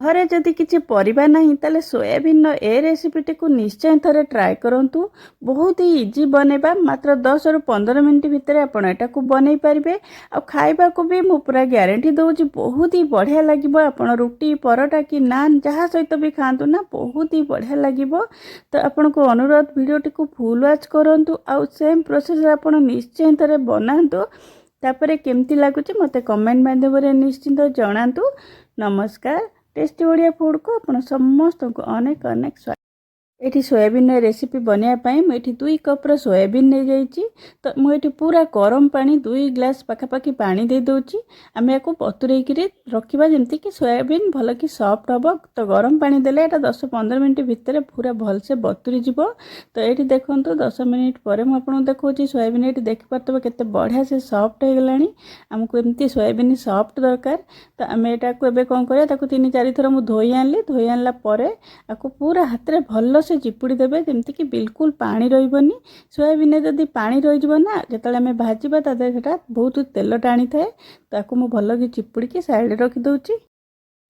घरे जदि किसी परिबा नहीं ताले सोयाबीन ए रेसिपीटी को निश्चय थरे ट्राए करंतु। बहुत ही इजी बनेबा, मात्र 10 रु 15 मिनिट भितर आपण एटा को बनै परिबे। आ खाइबा को भी मु पूरा ग्यारंटी दउची बहुत ही बढ़िया लागिबो। आपण रोटी परोटा कि नान जहाँ सहित भी खांतु ना, बहुत ही बढ़िया लागिबो। तो आपण को अनुरोध वीडियोटी को फुल वॉच करंतु। आ सेम प्रोसेस आपण निश्चय थरे बनांतु। तापरे केमती लागुची मते कमेंट माध्यम रे निश्चिंत जणांतु। नमस्कार। टेस्टी ओडिया फूड को आपण समस्त को अनेक अनेक स्वागत। एठी सोयाबीन रेसिपी बनाया मुझे 2 कप सोयाबीन नहीं जाइए। तो मुझे पूरा गरम पानी 2 ग्लास पाखापाखि पानी दे दूची। आम या बतुरेक रखा जमती कि सोयाबीन भल कि सॉफ्ट हम। तो गरम पानी देले एटा 10-15 मिनट भितर पूरा भलसे बतुरी जीव। तो ये देखो 10 मिनिट पर मुझे देखा सोयाबीन ये देखिपे केते बढ़िया से सॉफ्ट हो गलानी। आमको एमती सोयाबीन सॉफ्ट दरकार। तो आम यहाँ कौन कर 3-4 थर मुझे धोई आनला पूरा हाथ में भल से चिपुड़ी देवे जमती कि बिल्कुल पानी रही। सोयाबीन जदि पानी रही ना जो आम भाजवा से बहुत तेल टाणी थाए। ताकू मु भल कि चिपुड़ी साइड रखी दूची।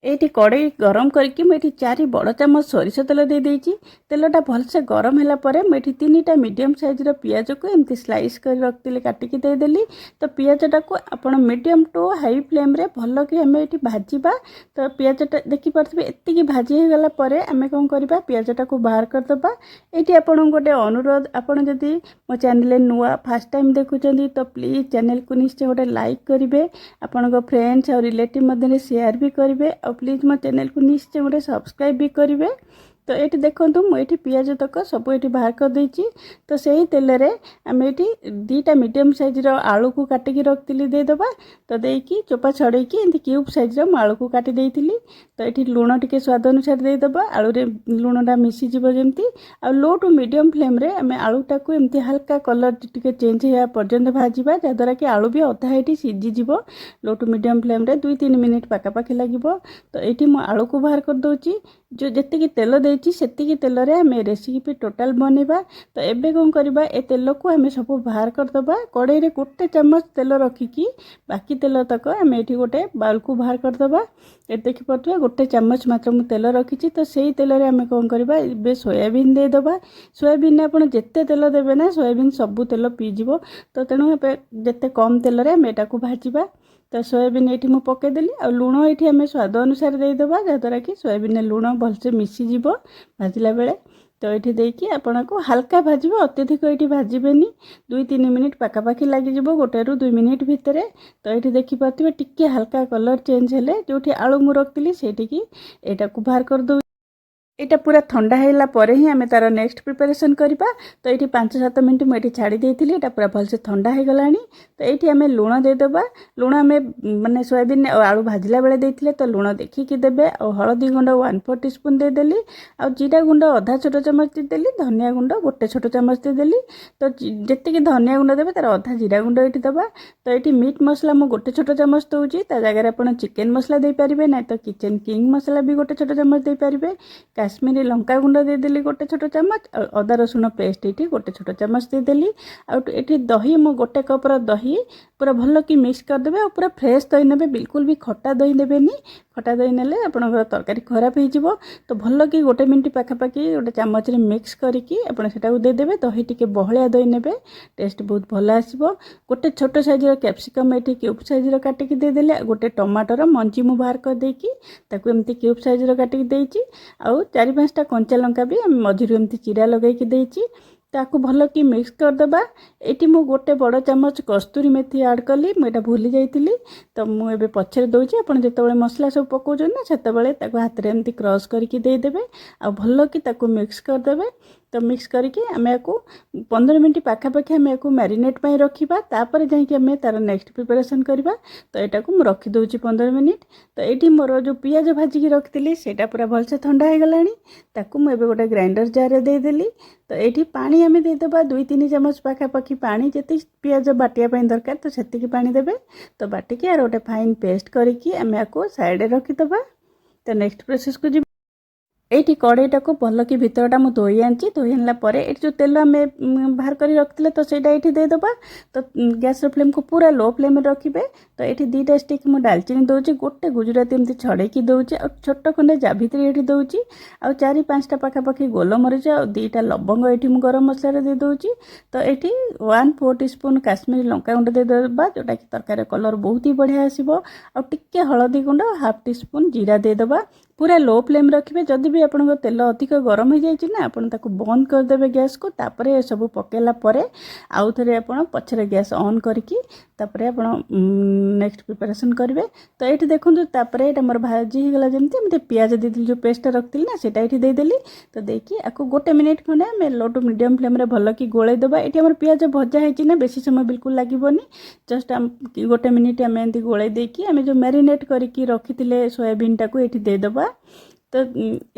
ये कड़ई गरम करके मुझे 4 बड़ चामच सोरिष तेल दे देइछि। तेलटा भलसे गरम है मुझे 3टा मीडियम साइज पियाज को एमती स्लाइस कर रखी काटिकी देदेली। तो पियाजटा को आपण मीडियम टू हाई फ्लेम रे भल कि आम ये भाजवा। तो पियाजटा देखिपे एतिकी भाजी होगला आम कौन करवा पियाजटा को बाहर करदे। ये आपन गोटे अनुरोध, आपड़ जदि मो चैनल नुआ फास्ट टाइम देखुं तो प्लीज चैनल को निश्चय गोटे लाइक करेंगे। आपण फ्रेंड्स और रिलेटिव मध्य शेयर भी करेंगे। और प्लीज मो चैनल को निश्चय गोटे सब्सक्राइब भी करेंगे। तो ये देखो मुझे पियाज तक सब ये बाहर कर देछि। तो सही तेल रे आम ये 2टा मीडियम साइज आलू को काटिकी रखी देदबा। तो देकी चोपा छड़ेकी एमती क्यूब साइज आलू को काटी देइथिली। तो ये लुण टिके स्वाद अनुसार देदबा। आलू रे लुणटा मिसीज जमती। आ लो टू मीडियम फ्लेम रे आम आलूटा को एमती हल्का कलर टिके चेंज होगा पर्यंत भाजवा, जहाँद्वारा कि आलू भी अधा ये सीझीज। लो टू मीडियम फ्लेम रे 2-3 मिनिट पाखापाखि लगे। तो ये मुझे आलू को बाहर कर दूची। जो जी तेल देती से तेल रे आम रेसिपी टोटाल बनवा। तो एबे कौन करवा ए तेल को आम सब बाहर करदबा। कड़ई रे 1 चामच तेल रखिकी बाकी तेल तक आम ये गोटे बाउल को बाहर करदबा। ये देखिपे 1 चामच मात्र मुझे तेल रखी। तो सही तेल रे आम कौन करवा ए सोयाबीन देदबा। सोयाबीन आप जिते तेल देवे ना सोयाबीन सबू तेल पीजिव। तो तेणु जिते कम तेल रे आम एटा को भाजवा। तो सोयाबीन ये मुझे पकईदेली। आ लुण ये आम स्वाद अनुसार देदबा, जहाँद्वारा कि सोयाबीन लुण भलसे मिसीज भाजला बेले। तो ये देखिए आपन को हल्का भाजब, अत्यधिक ये भाजबेनी। 2-3 मिनिट पाखापाखि लगे 1-2 मिनिट भितर। तो ये देखिपे टिके हल्का कलर चेंज हेले जो आलू मु रखी से यहाँ को बाहर कर दो। एटा पूरा ठंडा हैला परे ही आमे तार नेक्स्ट प्रिपरेशन करबा। तो ये 5-7 मिनिट मुझे छाड़ी देती। एटा पूरा भलसे ठंडा हो गलानी। तो ये आम लुण देदबा। लुण आम माने सोयाबीन और आलू भाजला बेले देथिले। तो लुण देखिकी देबे। और हळदी गुंड 1/4 टीस्पून देदेली। आ जीरा गुंड आधा छोट चामच देदेली। धनिया गुंड 1 छोट चामच देदेली। तो जेतिकी धनिया गुंड देबे तार आधा जीरा गुंड ये दबा। तो ये मीट मसला मु 1 छोट चामच दूची। ता जगह आपन चिकेन मसला दे पारिबे, ना तो किचन किंग मसला भी 1 छोट चामच दे पारिबे। काश्मीरी लंका गुंड देदेली 1 छोट चामच। अदा रसुण पेस्ट ये 1 छोट चामच देदेली। आठी दही मु 1 कप दही पूरा भल कि मिक्स करदे। और पूरा फ्रेश दही ने, बिल्कुल भी खटा दही देवेनी। खटा दही नेले आपनकर तरकारी खराब हो। तो भल कि 1 मिनिट पाखापाखि 1 चामच रे मिक्स करके आपन सेटा देदेवे। दही टिके बहलिया दही नेबे, टेस्ट बहुत भल आसीबो। 1 छोट साइज कैप्सिकम ये क्यूब साइज काटिकी देदेले। 1 टमाटर मंजी मु बाहर कर देकी ताकू एमती क्यूब साइज काटिकी देइची। आउ 4-5टा कंचा लंका भी मझिरु एमती चिरा लगेकी देइची। ताकू भल कि मिक्स करदबा। ये मु 1 बड़ चामच कस्तूरी मेथी ऐड कली, मुझे भूली जाइली। तो मुझे पछरे दूची। आपन जेतेबेले मसला सब पकाउछन ना सेतेबेले ताकू हाथ रे एमती क्रश करके देदेबे। आ भल कि ताकू मिक्स करदेबे। तो मिक्स करके आम या 15 मिनिट पाखापाखि आम या मैरिनेट पर रखा। तापर जाकि आम तार नेक्स्ट प्रिपरेशन करवा। तो यहाँ को रखी दूची 15 मिनिट। तो ये मोर जो पियाज भाजिकी रखी से पूरा भलसे ठंडा हो गलानी। ताकू मुझे गोटे ग्राइंडर जार रे देदेली। तो ये पानी आम देदेबा 2-3 चामच पाखापाखि पानी जी पियाज बाटिया दरकार। तो से पानी देवे। तो बाटिकी यार गोटे फाइन पेस्ट करके आम या साइड रखीदबा। तो नेक्स्ट प्रोसेस को जी এইଠି କଡ଼େଇଟାକୁ ଭଲ କି ଭିତରଟା ମୁଁ ଧୋଇ ଆଣିଛି। ଧୋଇ ଆଣିଲା ପରେ ଏଠି ଯେଉଁ ତେଲ ଆମେ ବାହାର କରି ରଖିଥିଲେ ତ ସେଇଟା ଏଇଠି ଦେଇଦେବା। ତ ଗ୍ୟାସ୍ର ଫ୍ଲେମ୍କୁ ପୁରା ଲୋ ଫ୍ଲେମ୍ରେ ରଖିବେ। ତ ଏଠି 2ଟା ଷ୍ଟିକ୍ ମୁଁ ଡାଲଚିନି ଦେଉଛି, ଗୋଟେ ଗୁଜୁରାତି ଏମିତି ଛଡ଼େଇକି ଦେଉଛି, ଆଉ ଛୋଟ ଖଣ୍ଡେ ଜାଭିତ୍ରୀ ଏଠି ଦେଉଛି, ଆଉ 4-5ଟା ପାଖାପାଖି ଗୋଲମରିଚ ଆଉ 2ଟା ଲବଙ୍ଗ ଏଠି ମୁଁ ଗରମ ମସଲାରେ ଦେଇ ଦେଉଛି। ତ ଏଠି 1/4 ଟିସ୍ପୁନ୍ କାଶ୍ମୀରୀ ଲଙ୍କାଗୁଣ୍ଡ ଦେଇଦେବା, ଯେଉଁଟାକି ତରକାରୀ କଲର୍ ବହୁତ ହି ବଢ଼ିଆ ଆସିବ। ଆଉ ଟିକେ ହଳଦୀ ଗୁଣ୍ଡ 1/2 ଟିସ୍ପୁନ୍ ଜିରା ଦେଇଦେବା। ପୁରା ଲୋ ଫ୍ଲେମ୍ ରଖିବେ। ଯଦି ବି ଆପଣଙ୍କ ତେଲ ଅଧିକ ଗରମ ହେଇଯାଇଛି ନା, ଆପଣ ତାକୁ ବନ୍ଦ କରିଦେବେ ଗ୍ୟାସ୍କୁ। ତାପରେ ଏସବୁ ପକାଇଲା ପରେ ଆଉ ଥରେ ଆପଣ ପଛରେ ଗ୍ୟାସ୍ ଅନ୍ କରିକି ତାପରେ ଆପଣ ନେକ୍ସଟ ପ୍ରିପାରେସନ୍ କରିବେ। ତ ଏଇଠି ଦେଖନ୍ତୁ, ତାପରେ ଏଇଟା ମୋର ଭାଜି ହେଇଗଲା। ଯେମିତି ଏମିତି ପିଆଜ ଦେଇଥିଲି, ଯେଉଁ ପେଷ୍ଟଟା ରଖିଥିଲି ନା, ସେଇଟା ଏଇଠି ଦେଇଦେଲି। ତ ଦେଇକି ଆକୁ 1 ମିନିଟ୍ ଖଣ୍ଡେ ଆମେ ଲୋ ଟୁ ମିଡ଼ିୟମ୍ ଫ୍ଲେମ୍ରେ ଭଲ କି ଗୋଳେଇ ଦେବା। ଏଠି ଆମର ପିଆଜ ଭଜା ହେଇଛି ନା, ବେଶୀ ସମୟ ବିଲକୁଲ ଲାଗିବନି। ଜଷ୍ଟ 1 ମିନିଟ୍ ଆମେ ଏମିତି ଗୋଳେଇ ଦେଇକି ଆମେ ଯେଉଁ ମ୍ୟାରିନେଟ୍ କରିକି ରଖିଥିଲେ ସୋୟାବିନ୍ଟାକୁ ଏଇଠି ଦେଇଦେବା। ତ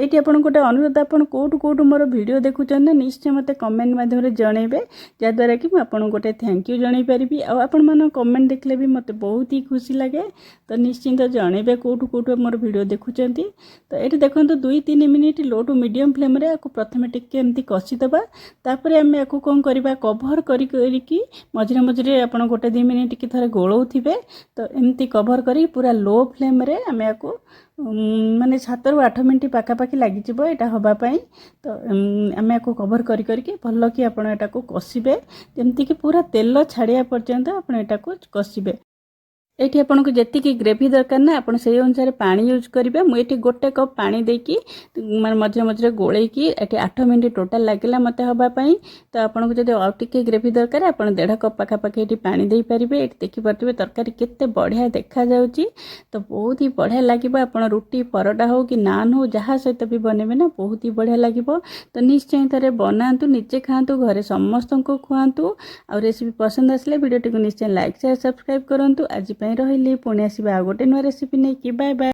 ଏଇଠି ଆପଣଙ୍କୁ ଗୋଟେ ଅନୁରୋଧ, ଆପଣ କେଉଁଠୁ ମୋର ଭିଡ଼ିଓ ଦେଖୁଛନ୍ତି ନିଶ୍ଚୟ ମୋତେ କମେଣ୍ଟ ମାଧ୍ୟମରେ ଜଣାଇବେ, ଯାହାଦ୍ୱାରା କି ମୁଁ ଆପଣଙ୍କୁ ଗୋଟେ ଥ୍ୟାଙ୍କ ୟୁ ଜଣାଇ ପାରିବି। ଆଉ ଆପଣମାନଙ୍କ କମେଣ୍ଟ ଦେଖିଲେ ବି ମୋତେ ବହୁତ ହି ଖୁସି ଲାଗେ। ତ ନିଶ୍ଚିନ୍ତ ଜଣାଇବେ କେଉଁଠୁ ମୋର ଭିଡ଼ିଓ ଦେଖୁଛନ୍ତି। ତ ଏଇଠି ଦେଖନ୍ତୁ 2-3 ମିନିଟ୍ ଲୋ ଟୁ ମିଡ଼ିୟମ୍ ଫ୍ଲେମ୍ରେ ଆକୁ ପ୍ରଥମେ ଟିକେ ଏମିତି କଷିଦେବା। ତାପରେ ଆମେ ଆକୁ କ'ଣ କରିବା, କଭର୍ କରିକି ମଝିରେ ମଝିରେ ଆପଣ 1-2 ମିନିଟ୍ ଟିକେ ଥରେ ଗୋଳଉଥିବେ। ତ ଏମିତି କଭର୍ କରିକି ପୁରା ଲୋ ଫ୍ଲେମ୍ରେ ଆମେ ଆକୁ ମାନେ 7ରୁ 8 ମିନିଟ୍ ପାଖାପାଖି ଲାଗିଯିବ ଏଇଟା ହେବା ପାଇଁ। ତ ଆମେ ଆକୁ କଭର୍ କରିକି ଭଲ କି ଆପଣ ଏଟାକୁ କଷିବେ, ଯେମିତିକି ପୁରା ତେଲ ଛାଡ଼ିବା ପର୍ଯ୍ୟନ୍ତ ଆପଣ ଏଟାକୁ କଷିବେ। ଏଇଠି ଆପଣଙ୍କୁ ଯେତିକି ଗ୍ରେଭି ଦରକାର ନା, ଆପଣ ସେଇ ଅନୁସାରେ ପାଣି ୟୁଜ୍ କରିବେ। ମୁଁ ଏଠି 1 କପ୍ ପାଣି ଦେଇକି ମାନେ ମଝିରେ ମଝିରେ ଗୋଳେଇକି ଏଠି 8 ମିନିଟ୍ ଟୋଟାଲ୍ ଲାଗିଲା ମୋତେ ହେବା ପାଇଁ। ତ ଆପଣଙ୍କୁ ଯଦି ଆଉ ଟିକେ ଗ୍ରେଭି ଦରକାର, ଆପଣ 1.5 କପ୍ ପାଖାପାଖି ଏଠି ପାଣି ଦେଇପାରିବେ। ଏଠି ଦେଖିପାରୁଥିବେ ତରକାରୀ କେତେ ବଢ଼ିଆ ଦେଖାଯାଉଛି। ତ ବହୁତ ହି ବଢ଼ିଆ ଲାଗିବ। ଆପଣ ରୁଟି, ପରଟା ହେଉ କି ନାନ୍ ହେଉ, ଯାହା ସହିତ ବି ବନେଇବେ ନା, ବହୁତ ହି ବଢ଼ିଆ ଲାଗିବ। ତ ନିଶ୍ଚୟ ଥରେ ବନାନ୍ତୁ, ନିଜେ ଖାଆନ୍ତୁ, ଘରେ ସମସ୍ତଙ୍କୁ ଖୁଆନ୍ତୁ। ଆଉ ରେସିପି ପସନ୍ଦ ଆସିଲେ ଭିଡ଼ିଓଟିକୁ ନିଶ୍ଚୟ ଲାଇକ୍, ସେୟାର, ସବସ୍କ୍ରାଇବ୍ କରନ୍ତୁ। ଆଜି ପାଇଁ ରହିଲି, ପୁଣି ଆସିବା ଆଉ ଗୋଟେ ନୂଆ ରେସିପି ନେଇକି। Bye bye.